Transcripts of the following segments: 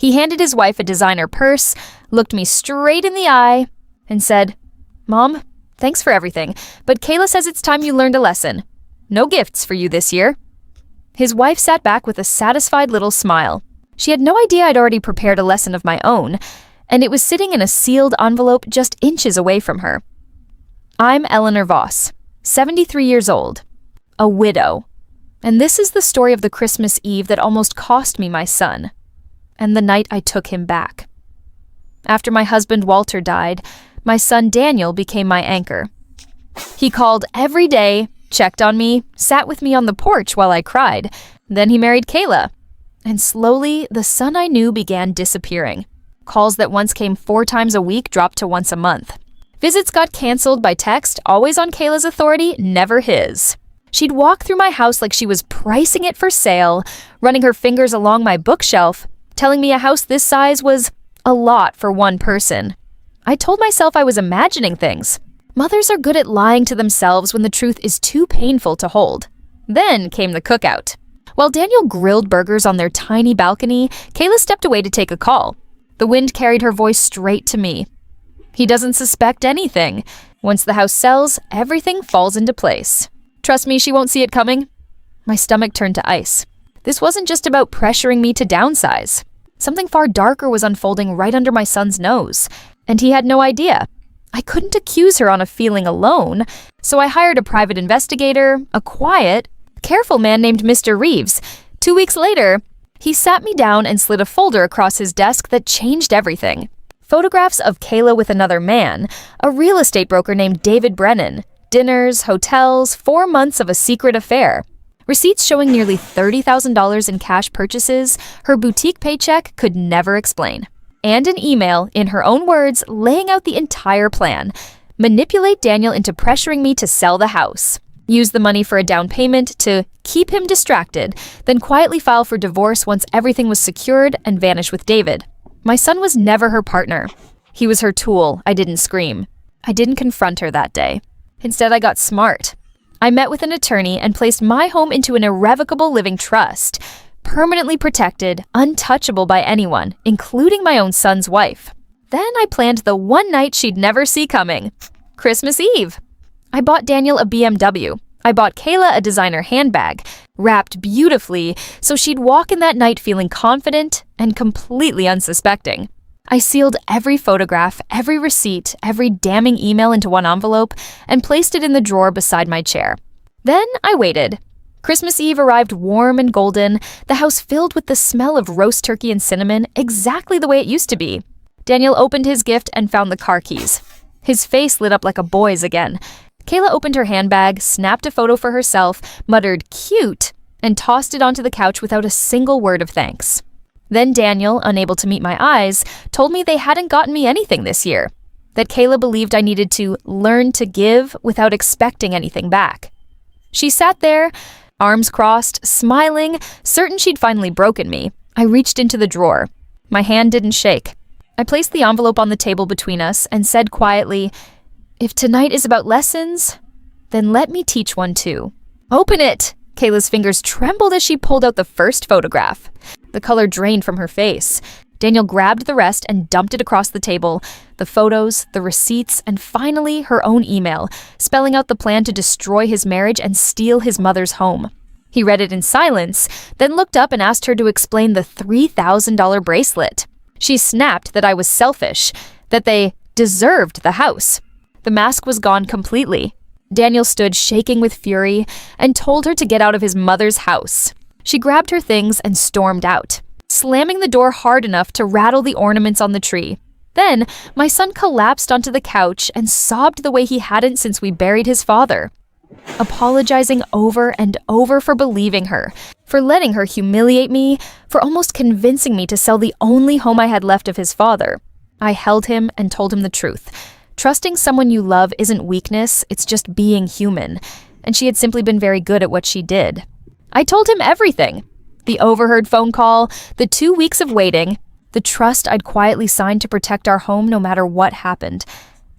He handed his wife a designer purse, looked me straight in the eye, and said, "Mom, thanks for everything, but Kayla says it's time you learned a lesson. No gifts for you this year." His wife sat back with a satisfied little smile. She had no idea I'd already prepared a lesson of my own, and it was sitting in a sealed envelope just inches away from her. I'm Eleanor Voss, 73 years old, a widow, and this is the story of the Christmas Eve that almost cost me my son, and the night I took him back. After my husband Walter died, my son Daniel became my anchor. He called every day, checked on me, sat with me on the porch while I cried. Then he married Kayla, and slowly the son I knew began disappearing. Calls that once came 4 times a week dropped to once a month. Visits got canceled by text, always on Kayla's authority, never his. She'd walk through my house like she was pricing it for sale, running her fingers along my bookshelf, telling me a house this size was a lot for one person. I told myself I was imagining things. Mothers are good at lying to themselves when the truth is too painful to hold. Then came the cookout. While Daniel grilled burgers on their tiny balcony, Kayla stepped away to take a call. The wind carried her voice straight to me. He doesn't suspect anything. Once the house sells, everything falls into place. Trust me, she won't see it coming. My stomach turned to ice. This wasn't just about pressuring me to downsize. Something far darker was unfolding right under my son's nose, and he had no idea. I couldn't accuse her on a feeling alone, so I hired a private investigator, a quiet, careful man named Mr. Reeves. 2 weeks later, he sat me down and slid a folder across his desk that changed everything. Photographs of Kayla with another man, a real estate broker named David Brennan, dinners, hotels, 4 months of a secret affair. Receipts showing nearly $30,000 in cash purchases her boutique paycheck could never explain. And an email, in her own words, laying out the entire plan. Manipulate Daniel into pressuring me to sell the house. Use the money for a down payment to keep him distracted, then quietly file for divorce once everything was secured and vanish with David. My son was never her partner. He was her tool. I didn't scream. I didn't confront her that day. Instead, I got smart. I met with an attorney and placed my home into an irrevocable living trust, permanently protected, untouchable by anyone, including my own son's wife. Then I planned the one night she'd never see coming. Christmas Eve. I bought Daniel a BMW. I bought Kayla a designer handbag, wrapped beautifully, so she'd walk in that night feeling confident and completely unsuspecting. I sealed every photograph, every receipt, every damning email into one envelope and placed it in the drawer beside my chair. Then I waited. Christmas Eve arrived warm and golden, the house filled with the smell of roast turkey and cinnamon, exactly the way it used to be. Daniel opened his gift and found the car keys. His face lit up like a boy's again. Kayla opened her handbag, snapped a photo for herself, muttered "cute," and tossed it onto the couch without a single word of thanks. Then Daniel, unable to meet my eyes, told me they hadn't gotten me anything this year, that Kayla believed I needed to learn to give without expecting anything back. She sat there, arms crossed, smiling, certain she'd finally broken me. I reached into the drawer. My hand didn't shake. I placed the envelope on the table between us and said quietly, "If tonight is about lessons, then let me teach one too." "Open it!" Kayla's fingers trembled as she pulled out the first photograph. The color drained from her face. Daniel grabbed the rest and dumped it across the table. The photos, the receipts, and finally her own email, spelling out the plan to destroy his marriage and steal his mother's home. He read it in silence, then looked up and asked her to explain the $3,000 bracelet. She snapped that I was selfish, that they deserved the house. The mask was gone completely. Daniel stood shaking with fury and told her to get out of his mother's house. She grabbed her things and stormed out, slamming the door hard enough to rattle the ornaments on the tree. Then, my son collapsed onto the couch and sobbed the way he hadn't since we buried his father, apologizing over and over for believing her, for letting her humiliate me, for almost convincing me to sell the only home I had left of his father. I held him and told him the truth. Trusting someone you love isn't weakness, it's just being human, and she had simply been very good at what she did. I told him everything. The overheard phone call, the 2 weeks of waiting, the trust I'd quietly signed to protect our home no matter what happened.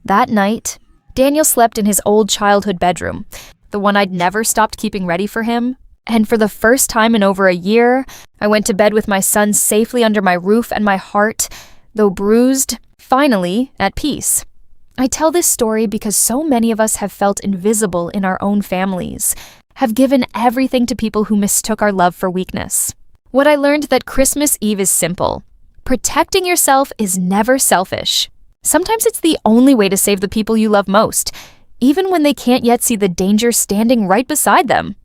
That night, Daniel slept in his old childhood bedroom, the one I'd never stopped keeping ready for him, And for the first time in over a year, I went to bed with my son safely under my roof and my heart, though bruised, finally at peace. I tell this story because so many of us have felt invisible in our own families, have given everything to people who mistook our love for weakness. What I learned that Christmas Eve is simple. Protecting yourself is never selfish. Sometimes it's the only way to save the people you love most, even when they can't yet see the danger standing right beside them.